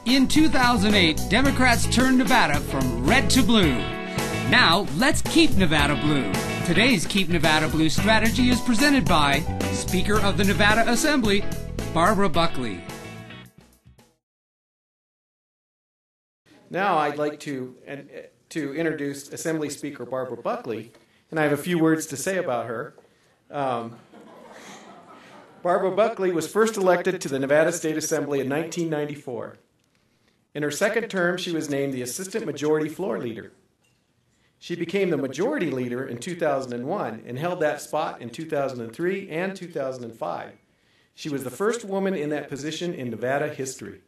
In 2008, Democrats turned Nevada from red to blue. Now, let's keep Nevada blue. Today's Keep Nevada Blue strategy is presented by Speaker of the Nevada Assembly, Barbara Buckley. Now I'd like to introduce Assembly Speaker Barbara Buckley, and I have a few words to say about her. Barbara Buckley was first elected to the Nevada State Assembly in 1994. In her second term, she was named the Assistant Majority Floor Leader. She became the Majority Leader in 2001 and held that spot in 2003 and 2005. She was the first woman in that position in Nevada history.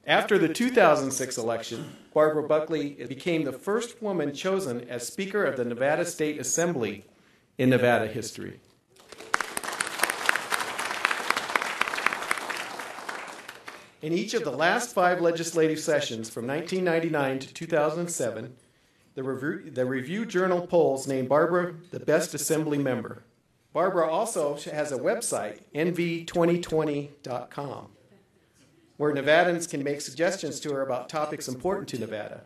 After the 2006 election, Barbara Buckley became the first woman chosen as Speaker of the Nevada State Assembly in Nevada history. In each of the last 5 legislative sessions from 1999 to 2007, the Review Journal polls named Barbara the best Assembly member. Barbara also has a website, nv2020.com. where Nevadans can make suggestions to her about topics important to Nevada.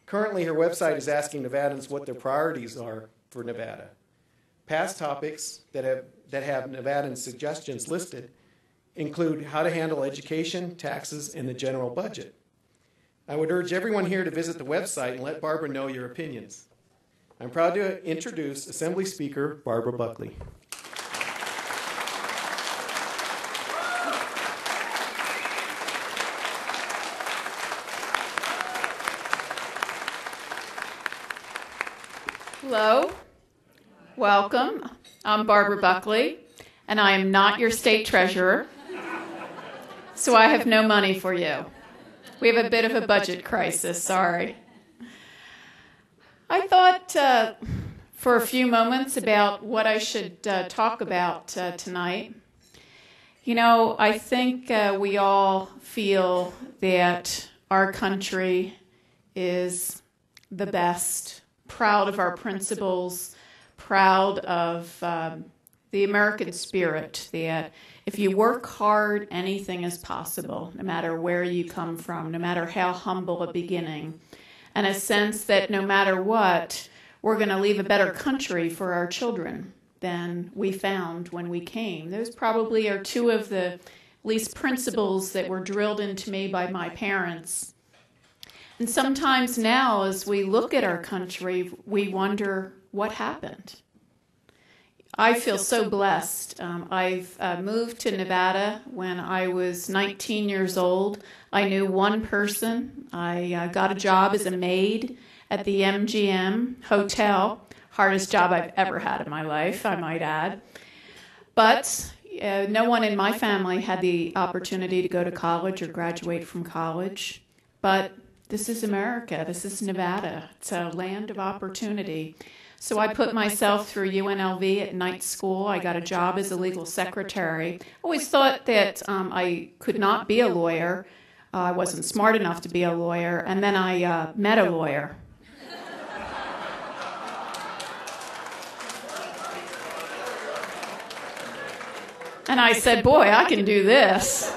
Currently, her website is asking Nevadans what their priorities are for Nevada. Past topics that have Nevadan suggestions listed include how to handle education, taxes, and the general budget. I would urge everyone here to visit the website and let Barbara know your opinions. I'm proud to introduce Assembly Speaker Barbara Buckley. Hello, welcome. I'm Barbara Buckley, and I am not your state treasurer, so I have no money for you. We have a bit of a budget crisis, sorry. I thought for a few moments about what I should talk about tonight. You know, I think we all feel that our country is the best. Proud of our principles, proud of the American spirit, that if you work hard, anything is possible, no matter where you come from, no matter how humble a beginning, and a sense that no matter what, we're going to leave a better country for our children than we found when we came. Those probably are two of the least principles that were drilled into me by my parents. And sometimes now, as we look at our country, we wonder what happened. I feel so blessed. I've moved to Nevada when I was 19 years old. I knew one person. I got a job as a maid at the MGM Hotel. Hardest job I've ever had in my life, I might add. But no one in my family had the opportunity to go to college or graduate from college. But this is America. This is Nevada. It's a land of opportunity. So I put myself through UNLV at night school. I got a job as a legal secretary. Always thought that I could not be a lawyer. I wasn't smart enough to be a lawyer. And then I met a lawyer. And I said, boy, I can do this.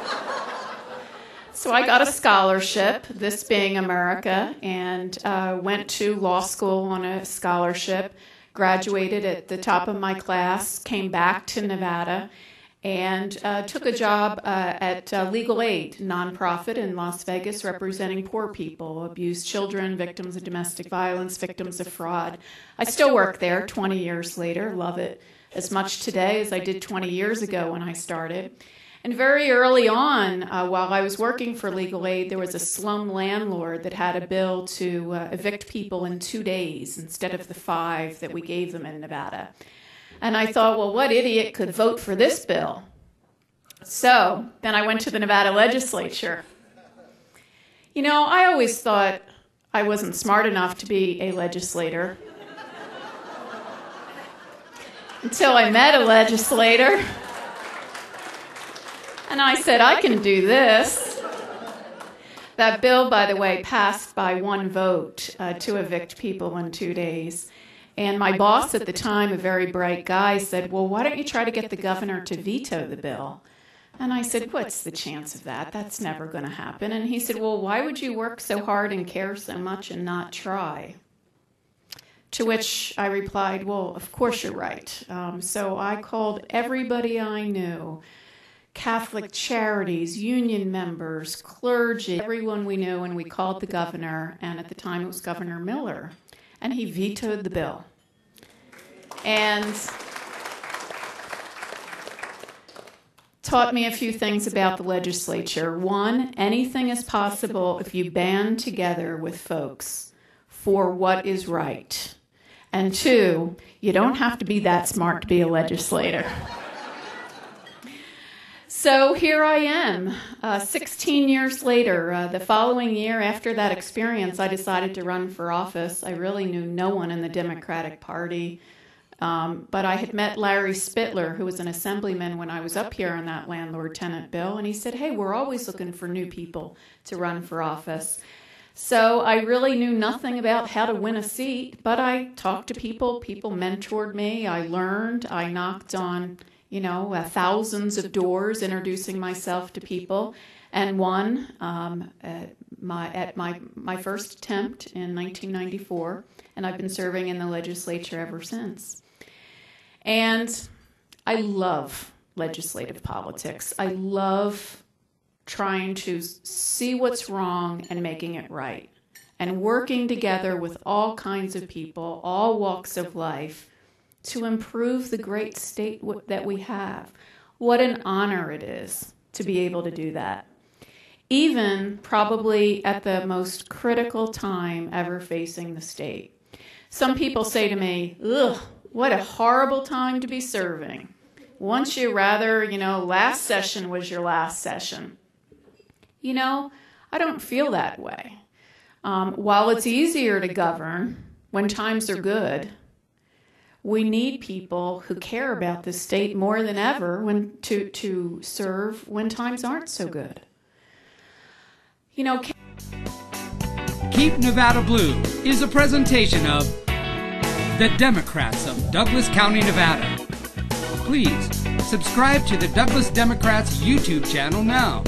So I got a scholarship, this being America, and went to law school on a scholarship, graduated at the top of my class, came back to Nevada, and took a job at Legal Aid, nonprofit in Las Vegas, representing poor people, abused children, victims of domestic violence, victims of fraud. I still work there 20 years later, love it as much today as I did 20 years ago when I started. And very early on, while I was working for Legal Aid, there was a slum landlord that had a bill to evict people in 2 days instead of the 5 that we gave them in Nevada. And I thought, well, what idiot could vote for this bill? So then I went to the Nevada legislature. You know, I always thought I wasn't smart enough to be a legislator until I met a legislator. And I said, I can do this. That bill, by the way, passed by 1 vote to evict people in 2 days. And my boss at the time, a very bright guy, said, well, why don't you try to get the governor to veto the bill? And I said, what's the chance of that? That's never going to happen. And he said, well, why would you work so hard and care so much and not try? To which I replied, well, of course you're right. So I called everybody I knew, Catholic charities, union members, clergy, everyone we knew, and we called the governor, and at the time it was Governor Miller, and he vetoed the bill. And taught me a few things about the legislature. One, anything is possible if you band together with folks for what is right. And two, you don't have to be that smart to be a legislator. So here I am, 16 years later. The following year after that experience, I decided to run for office. I really knew no one in the Democratic Party, but I had met Larry Spitler, who was an assemblyman when I was up here on that landlord-tenant bill, and he said, hey, we're always looking for new people to run for office. So I really knew nothing about how to win a seat, but I talked to people. People mentored me. I learned. I knocked on, thousands of doors introducing myself to people, and won at my first attempt in 1994, and I've been serving in the legislature ever since. And I love legislative politics. I love trying to see what's wrong and making it right, and working together with all kinds of people, all walks of life, to improve the great state that we have. What an honor it is to be able to do that, even probably at the most critical time ever facing the state. Some people say to me, ugh, what a horrible time to be serving. Wouldn't you rather, last session was your last session? I don't feel that way. While it's easier to govern when times are good, we need people who care about the state more than ever to serve when times aren't so good. Keep Nevada Blue is a presentation of the Democrats of Douglas County, Nevada. Please subscribe to the Douglas Democrats YouTube channel now.